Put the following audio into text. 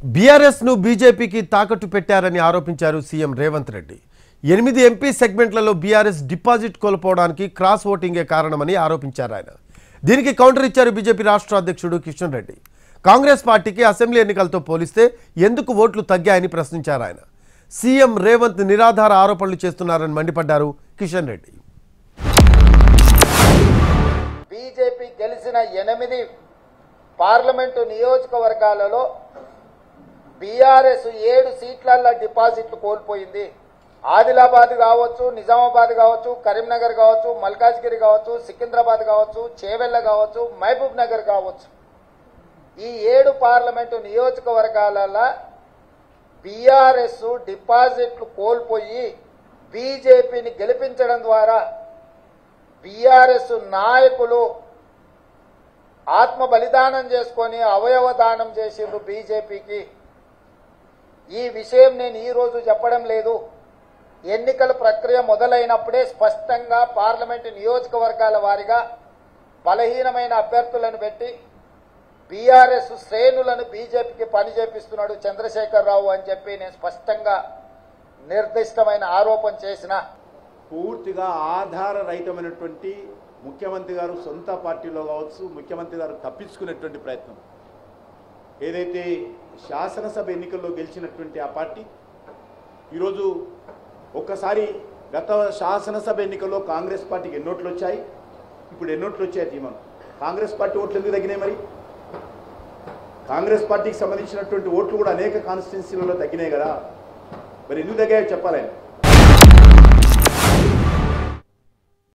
BRS ను బీజేపీకి తాకట్టు పెట్టారని ఆరోపించారు సీఎం రేవంత్ రెడ్డి. 8 ఎంపీ సెగ్మెంట్లలో బీఆర్ఎస్ డిపాజిట్ కోల్పోవడానికి క్రాస్ ఓటింగే కారణమని ఆరోపించారు ఆయన. దీనికి కౌంటర్ ఇచ్చారు బీజేపీ రాష్ట్ర అధ్యక్షుడు కిషన్ రెడ్డి. కాంగ్రెస్ పార్టీకి అసెంబ్లీ ఎన్నికలతో పోలిస్తే ఎందుకు ఓట్లు తగ్గాయని ప్రశ్నించారు ఆయన. సీఎం రేవంత్ నిరాధార ఆరోపణలు చేస్తున్నారని మండిపడ్డారు కిషన్ రెడ్డి. బీజేపీ గెలిచిన 8 పార్లమెంటు నియోజకవర్గాలలో బీఆర్ఎస్ 7 సీట్లలో డిపాజిట్లు కోల్పోయింది. ఆదిలాబాద్ కావచ్చు, నిజామాబాద్ కావచ్చు, కరీంనగర్ కావచ్చు, మల్కాజ్గిరి కావచ్చు, సికింద్రాబాద్ కావచ్చు, చేవెళ్ల కావచ్చు, మహబూబ్ నగర్ కావచ్చు. ఈ 7 పార్లమెంటు నియోజకవర్గాలలో బీఆర్ఎస్ డిపాజిట్లు కోల్పోయి బీజేపీని గెలిపించడం ద్వారా బీఆర్ఎస్ నాయకులు ఆత్మ బలిదానం చేసుకొని అవయవ దానం చేసిండ్రు బీజేపీకి. ఈ విషయం నేను ఈరోజు చెప్పడం లేదు. ఎన్నికల ప్రక్రియ మొదలైనప్పుడే స్పష్టంగా పార్లమెంటు నియోజకవర్గాల వారీగా బలహీనమైన అభ్యర్థులను పెట్టి బీఆర్ఎస్ శ్రేణులను బీజేపీకి పని చేపిస్తున్నాడు చంద్రశేఖరరావు అని చెప్పి నేను స్పష్టంగా నిర్దిష్టమైన ఆరోపణ చేసిన. పూర్తిగా ఆధారరహితమైనటువంటి ముఖ్యమంత్రి గారు సొంత పార్టీలో కావచ్చు, ముఖ్యమంత్రి గారు తప్పించుకునేటువంటి ప్రయత్నం. ఏదైతే శాసనసభ ఎన్నికల్లో గెలిచినటువంటి ఆ పార్టీ ఈరోజు ఒక్కసారి గత శాసనసభ ఎన్నికల్లో కాంగ్రెస్ పార్టీకి ఎన్నోట్లు వచ్చాయి, ఇప్పుడు ఎన్నోట్లు వచ్చాయి తీమను. కాంగ్రెస్ పార్టీ ఓట్లు ఎందుకు తగ్గినాయి? మరి కాంగ్రెస్ పార్టీకి సంబంధించినటువంటి ఓట్లు కూడా అనేక కాన్స్టిట్యున్సీలలో తగ్గినాయి కదా, మరి ఎందుకు తగ్గాయో చెప్పాలి.